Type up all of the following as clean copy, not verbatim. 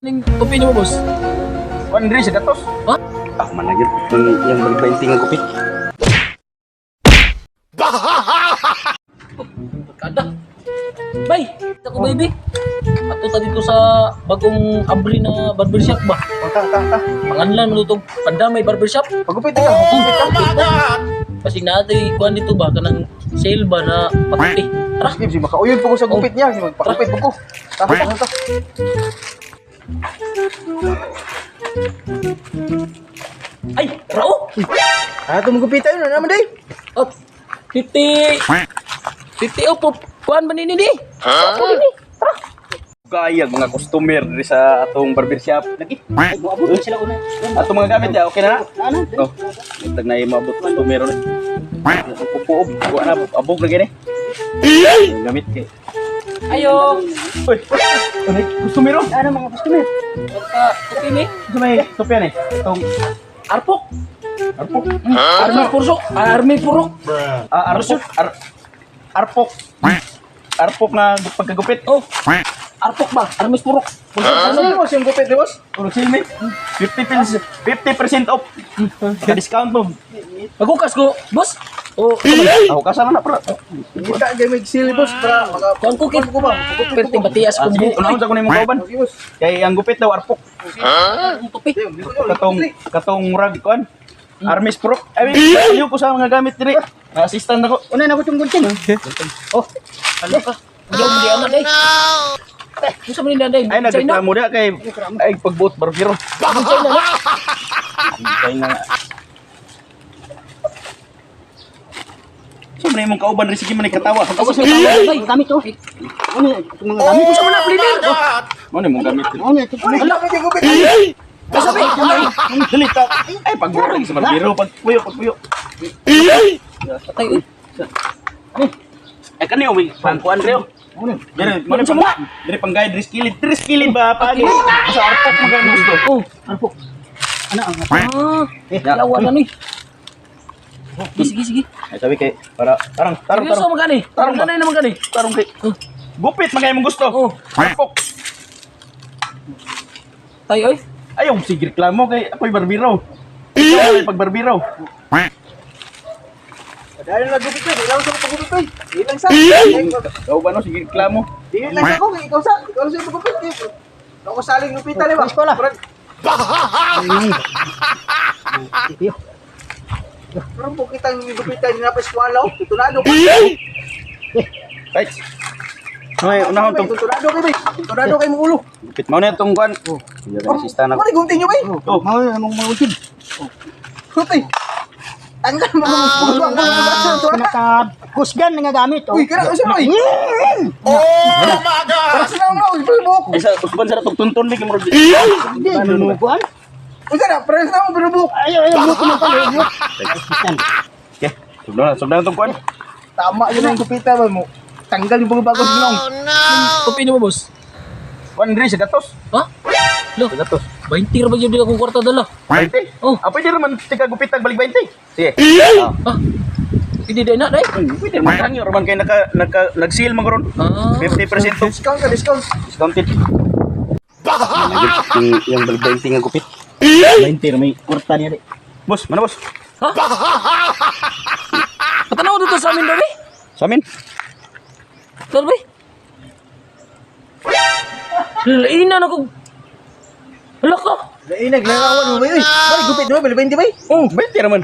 Ning opinion mo, boss? Andre, sa gatos. Ha? Ah, managit. Yung balik-bainting ang kupit. Kada. Bay, ako baby. Ato ta dito sa bagong abri na barbershop ba? Tang. Panganlan mo itong pandamay barbershop. Pagupit ka, pagupit ka. Kasi natin kuhan dito ba kanang sale ba na pakuti. Tara. Sige, si makauyod po ko sa gupit niya. Magpakupit po ko. Ta. Ay, rao. Ito magupit tayo na naman day. Oh, titi. Titi po. Kuhan ba nini di? Ako nini. Tara. Kayag mga customer diri sa atong barbershop. Lagi. Abot na sila una. Atong mga gamit ya, okay na? Oh. Itag na maabot customer ni. Pupuob, kuha na abog na gini. Gamit kay. Ayo. Uy. Customer. Ano mga customer? Pagka kopi ni. Ito may sopya ni. Itong Arpok. arpok. Army purso. Army purok. Arpok. Arpok na pagkagupit. Oh. Arpok ba? Army purok. Ano mo siyang gupit, di boss? Puro silmi. 50% off. Discount mo. Magukas ko, boss. Oh, Ako kasama na para. Kita gamit sili boss para kuan ko kit ko ba? Perting batias ko buhok. Unahon sa ko nimo kauban. Kay ang gupit daw arpok. Kopi. Katong murag kuan. Armis Pro. I mean, ayaw ko sa mga gamit diri. Assistant ako. una na ko tong gunting. Oh, ano ka? Yo, di anak day. Gusto mo nila day? Ay nagreklamo dia kay ay pagbuot barbero. China na. China. So man imong kauban ri sige man katawa. Ako sa bay. Gamit to. Ano itong mga gamit? Gusto mo na bleeder. Mo ni mong gamit. Ano ito? Ala, gupit. kasabi. Dili ta. Ay pagbuot lagi sa barbero pagpuyo. Patay uy. Ay kani umi pangkuan reo. Dire mo sa mga. Dire pang guide riskilid ba pagi. Sa arpok mo ganun gusto. Oh, arpok. Ano ang Lawan na ni. Sige. Ay sabi kay para tarang. Seryoso mo gani? Tarong ba? Gani naman gani. Tarong kay. Gupit magay mong gusto. Oh. Arpok. Tayo oy. Ayaw sige reklamo kay ako'y barbero. Ikaw ay pagbarbero. Dahil nagupit ko, di lang sa pagupit ko. Di lang sa. Ikaw ba no sige reklamo? Di lang sa ko, ikaw sa pagupit. Ako saling gupitan di ba? Eskwela. Pero po kitang gupitan na pa eskwela, tunado ko. Right. Ay, unahon tong Tunado kay bay. Tunado kay mong ulo. gupit mo na tong kuan. Sige assistant ako. Ano gunting niyo bay? Oh, Mau among mawusid. Sutay. Tanggal mo mga Kusgan nga gamit. Uy, kaya kasi bay. Para sa naman ako, ibulbok. isa usban sa tong tuntun ni kimurag. Ano mo kuan? Usa na, para sa naman ibulbok. Ayaw mo kumapalo. Okay. Subdan tong kuan. Tama yun ang gupitan mo. Tanggal yung bago sa nong. Opinion mo, boss? Kuan diri sa gatos. Ha? Lo, Sa gatos. 20 ra ba jud akong kwarta dala? 20. Oh. Ah, pwede naman tika gupitan balik 20. Sige. Ah. Hindi din na day. Pwede man kanyo man kay nag-seal man karon. Ah. 50% off. Discount ka, discount. Discounted. Yung balik 20 nga gupit. 20 ra may kwarta niya di. Boss, mana boss? Ha? Patanaw dito sa amin dali. Sa amin. Dali. Ina na ko. Hala ka. Dahil naglarawan mo ba yun? Balik gupit mo, balik 20 ba? Oh, 20 naman.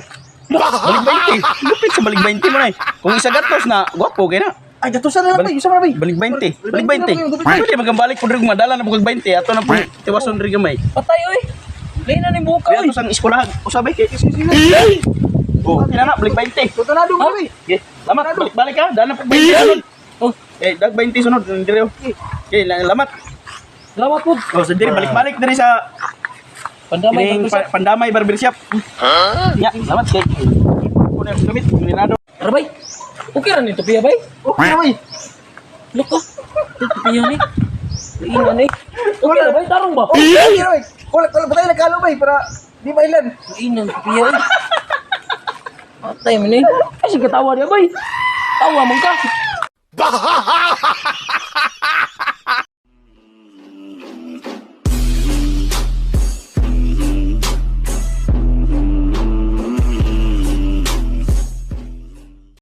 Balik 20. Gupit sa balik 20 mo na eh. Kung isa gatos na, gwapo kaya na. Ay, gatusan na lang ba? Isa pa na ba? Balik 20. Balik 20. Pwede magkabalik po rin madala na bukag 20. Ato na po tiwason rin gamay. Patay oy. Lain na ni buka Kaya oy. ito sang iskulahan. Usabay kay. Oh, kaya na, balik 20. Tutunado mo ba? Okay, lamat. Balik ka. Dala po 20 sunod. Oh, Dag 20 sunod. Dire. Okay, lamat. salamat po. Oh, sa dire balik-balik dire sa Pandamay kining barbershop. pandamay barbershop. Ya, lamat kay. Kuno yung gamit, minado. Arbay. Okay ra nito piya bay. Okay na ba? Look ka. Ito piya ni. Ina ni. Okay ra bay tarong ba? Okay na ba? Wala patay na kalo ba? Para di ba ilan? Ina piya oy. Patay mo ni. Kasi katawa dia bay. Tawa man ka.